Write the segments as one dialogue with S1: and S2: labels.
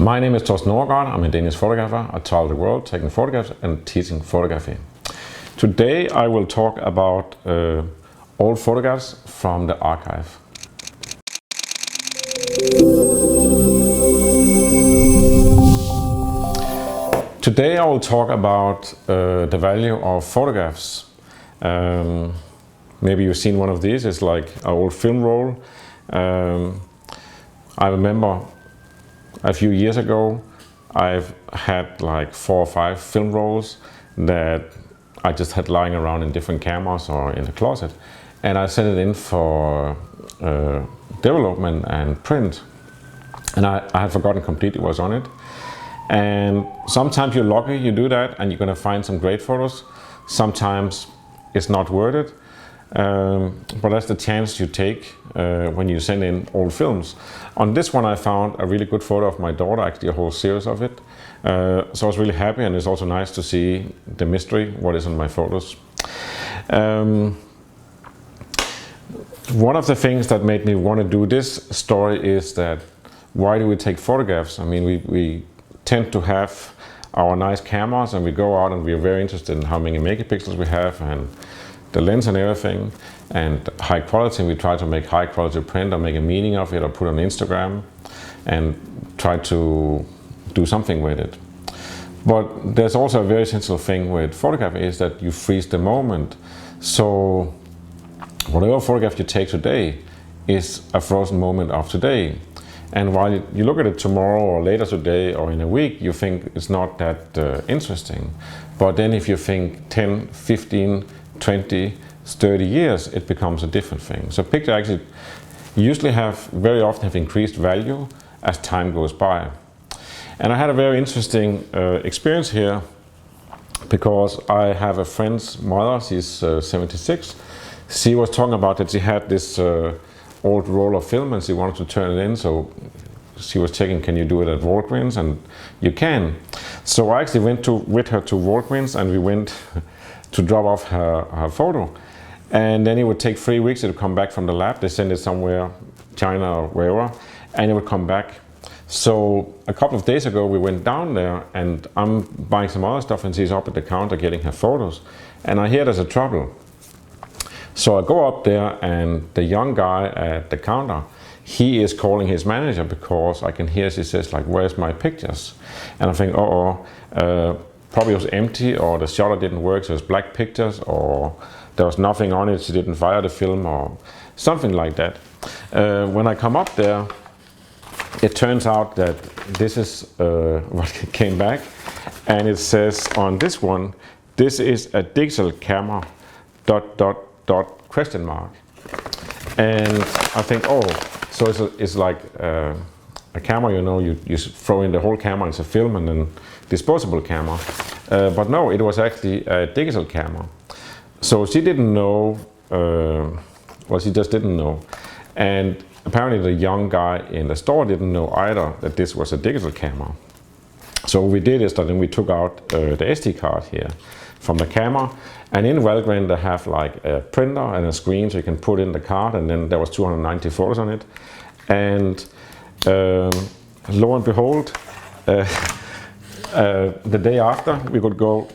S1: My name is Thorsten Overgaard. I'm a Danish photographer. I travel the world taking photographs and teaching photography. Today I will talk about old photographs from the archive. Today I will talk about the value of photographs. Maybe you've seen one of these. It's like an old film roll. I remember a few years ago I've had like 4 or 5 film rolls that I just had lying around in different cameras or in the closet, and I sent it in for development and print, and I had forgotten completely what was on it. And sometimes you're lucky, you do that and you're going to find some great photos. Sometimes it's not worth it, but that's the chance you take when you send in old films. On this one I found a really good photo of my daughter, actually a whole series of it. So I was really happy, and it's also nice to see the mystery, what is on my photos. One of the things that made me want to do this story is that why do we take photographs? I mean, we tend to have our nice cameras and we go out and we are very interested in how many megapixels we have and the lens and everything, and high quality, and we try to make high quality print or make a meaning of it or put on Instagram and try to do something with it. But there's also a very essential thing with photography, is that you freeze the moment. So whatever photograph you take today is a frozen moment of today. And while you look at it tomorrow or later today or in a week, you think it's not that interesting. But then if you think 10, 15, 20, 30 years, it becomes a different thing. So pictures actually very often have increased value as time goes by. And I had a very interesting experience here, because I have a friend's mother, she's 76. She was talking about that she had this old roll of film and she wanted to turn it in, so she was checking, can you do it at Walgreens? And you can. So I actually went with her to Walgreens, and we went to drop off her photo. And then it would take 3 weeks, it would come back from the lab. They send it somewhere, China or wherever, and it would come back. So a couple of days ago we went down there, and I'm buying some other stuff, and she's up at the counter getting her photos. And I hear there's a trouble. So I go up there, and the young guy at the counter, he is calling his manager, because I can hear she says like, where's my pictures? And I think, probably it was empty, or the shutter didn't work, so it was black pictures, or there was nothing on it, she didn't fire the film, or something like that. When I come up there, it turns out that this is what came back, and it says on this one, this is a digital camera, ... question mark. And I think, so it's like a camera, you know, you throw in the whole camera as a film and then disposable camera. But no, it was actually a digital camera. So she didn't know, she just didn't know. And apparently the young guy in the store didn't know either that this was a digital camera. So what we did is that then we took out the SD card here from the camera, and in Walgreens they have like a printer and a screen, so you can put in the card, and then there was 290 photos on it. And lo and behold, the day after we could go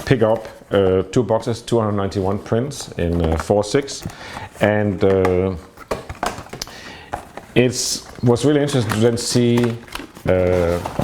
S1: pick up 2 boxes, 291 prints in 4:6, and it was really interesting to then see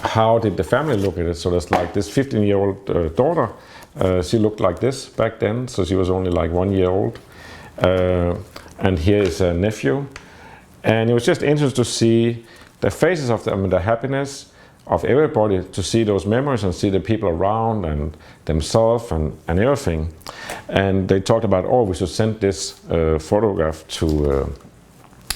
S1: how did the family look at it. So there's like this 15-year-old daughter. She looked like this back then, so she was only like 1 year old. And here is a nephew. And it was just interesting to see the faces of them, the happiness of everybody, to see those memories and see the people around and themselves and everything. And they talked about, we should send this photograph to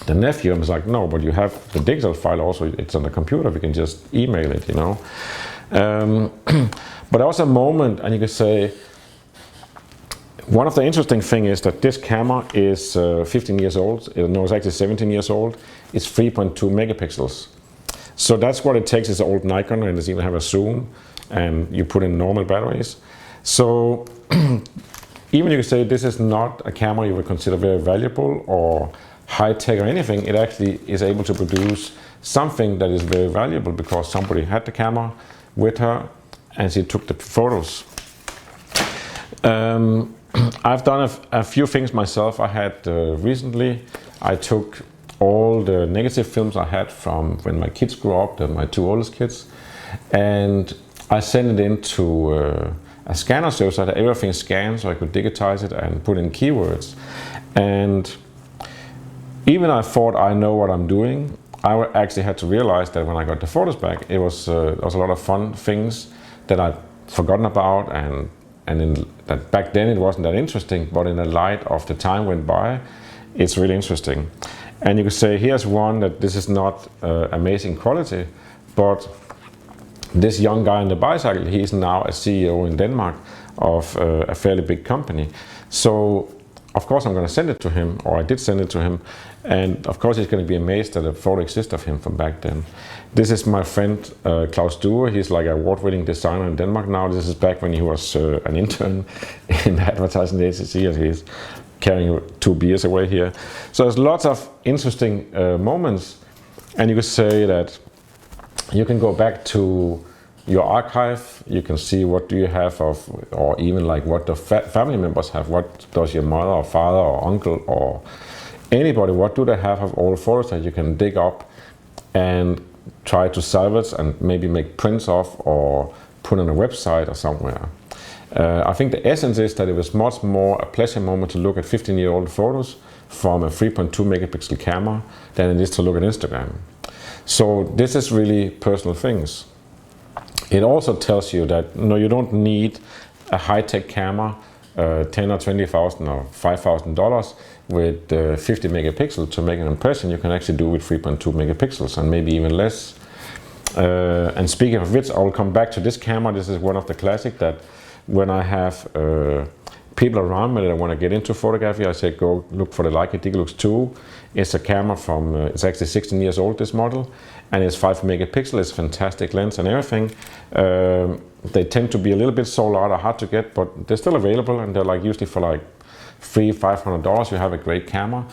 S1: the nephew. And I was like, no, but you have the digital file also, it's on the computer, we can just email it, you know. But there was a moment, and you could say, one of the interesting things is that this camera is 15 years old. No, it's actually 17 years old. It's 3.2 megapixels. So that's what it takes. It's an old Nikon, and it's even have a zoom, and you put in normal batteries. So even you could say this is not a camera you would consider very valuable or high tech or anything. It actually is able to produce something that is very valuable because somebody had the camera with her and she took the photos. I've done a few things myself. I had recently, I took all the negative films I had from when my kids grew up, my two oldest kids, and I sent it into a scanner so that everything scans, so I could digitize it and put in keywords. And even I thought I know what I'm doing, I actually had to realize that when I got the photos back, it was a lot of fun things that I'd forgotten about, and that back then it wasn't that interesting, but in the light of the time went by, it's really interesting. And you could say, here's one that this is not amazing quality, but this young guy on the bicycle, he's now a CEO in Denmark of a fairly big company. So of course I'm going to send it to him, or I did send it to him, and of course he's going to be amazed that a photo exists of him from back then. This is my friend Klaus Dure. He's like an award-winning designer in Denmark now. This is back when he was an intern in the advertising agency, and he's carrying 2 beers away here. So there's lots of interesting moments, and you could say that you can go back to your archive, you can see what do you have of, or even like what the family members have. What does your mother or father or uncle or anybody, what do they have of all photos that you can dig up and try to salvage and maybe make prints of or put on a website or somewhere. I think the essence is that it was much more a pleasure moment to look at 15-year-old photos from a 3.2 megapixel camera than it is to look at Instagram. So this is really personal things. It also tells you that no, you don't need a high-tech camera, 10 or 20,000 or $5,000 with 50 megapixels to make an impression. You can actually do with 3.2 megapixels and maybe even less. And speaking of which, I will come back to this camera. This is one of the classic that when I have people around me that want to get into photography, I say go look for the Leica Digilux 2. It's a camera from, it's actually 16 years old, this model, and it's 5 megapixels, it's a fantastic lens and everything. They tend to be a little bit sold out or hard to get, but they're still available, and they're like usually for like $300-500. You have a great camera,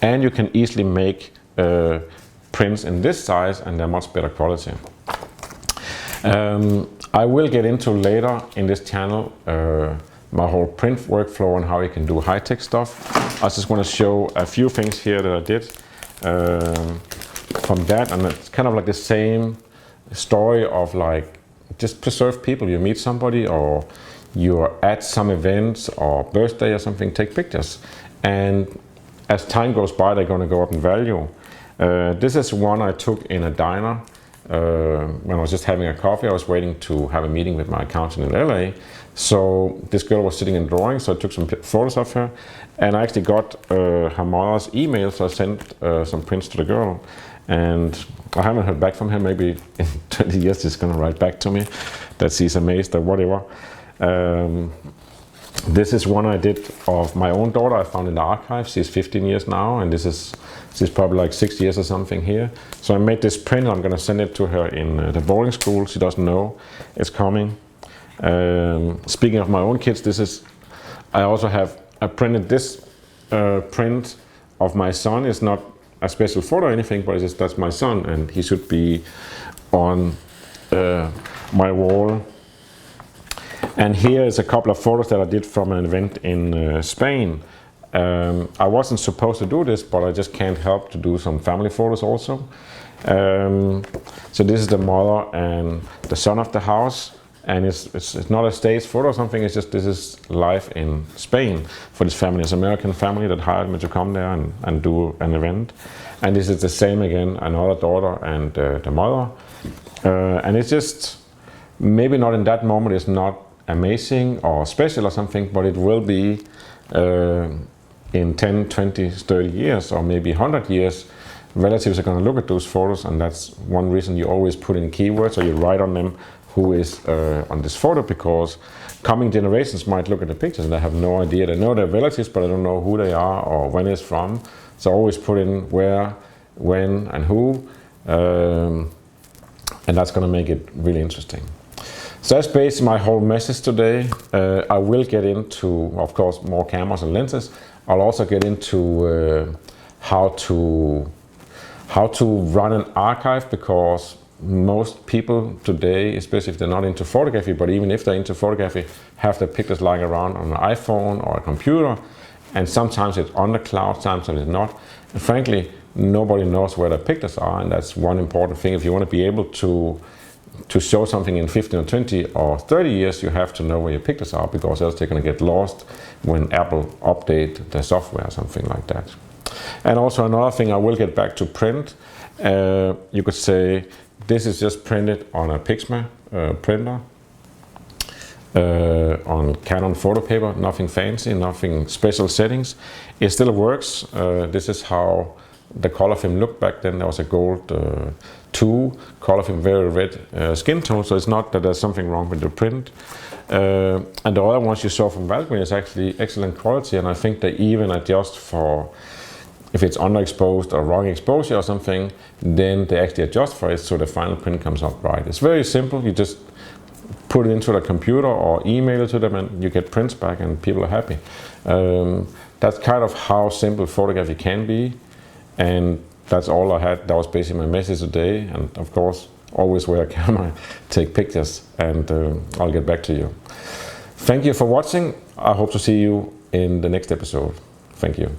S1: and you can easily make prints in this size, and they're much better quality. I will get into later in this channel my whole print workflow and how you can do high-tech stuff. I just want to show a few things here that I did from that, and it's kind of like the same story of like just preserve people. You meet somebody or you're at some event or birthday or something, take pictures, and as time goes by they're going to go up in value. This is one I took in a diner when I was just having a coffee. I was waiting to have a meeting with my accountant in LA. So this girl was sitting and drawing, so I took some photos of her, and I actually got her mother's email, so I sent some prints to the girl, and I haven't heard back from her. Maybe in 20 years she's gonna write back to me that she's amazed or whatever. This is one I did of my own daughter. I found in the archive. She's 15 years now, and she's probably like 6 years or something here. So I made this print. I'm gonna send it to her in the boarding school. She doesn't know it's coming. Speaking of my own kids, I also have printed this print of my son. It's not a special photo or anything, but that's my son, and he should be on my wall. And here is a couple of photos that I did from an event in Spain. I wasn't supposed to do this, but I just can't help to do some family photos also. So this is the mother and the son of the house. And it's not a stage photo or something, it's just this is live in Spain for this family. It's an American family that hired me to come there and do an event. And this is the same again, another daughter and the mother. And it's just, maybe not in that moment, it's not amazing or special or something, but it will be in 10, 20, 30 years or maybe 100 years. Relatives are going to look at those photos, and that's one reason you always put in keywords or you write on them who is on this photo, because coming generations might look at the pictures and they have no idea. They know their relatives, but I don't know who they are or when it's from. So always put in where, when, and who, and that's going to make it really interesting. So that's basically my whole message today. I will get into, of course, more cameras and lenses. I'll also get into how to run an archive, because most people today, especially if they're not into photography, but even if they're into photography, have their pictures lying around on an iPhone or a computer, and sometimes it's on the cloud, sometimes it's not. And frankly, nobody knows where their pictures are, and that's one important thing. If you want to be able to show something in 15 or 20 or 30 years, you have to know where your pictures are, because else they're going to get lost when Apple update their software or something like that. And also another thing, I will get back to print. You could say this is just printed on a Pixma printer, on Canon photo paper, nothing fancy, nothing special settings. It still works. This is how the color film looked back then. There was a gold 2 color film, very red skin tone, so it's not that there's something wrong with the print. And the other ones you saw from Walgreens is actually excellent quality, and I think they even adjust for if it's underexposed or wrong exposure or something, then they actually adjust for it so the final print comes out right. It's very simple. You just put it into the computer or email it to them and you get prints back and people are happy. That's kind of how simple photography can be, and that's all I had. That was basically my message today, and of course always wear a camera, take pictures, and I'll get back to you. Thank you for watching. I hope to see you in the next episode. Thank you.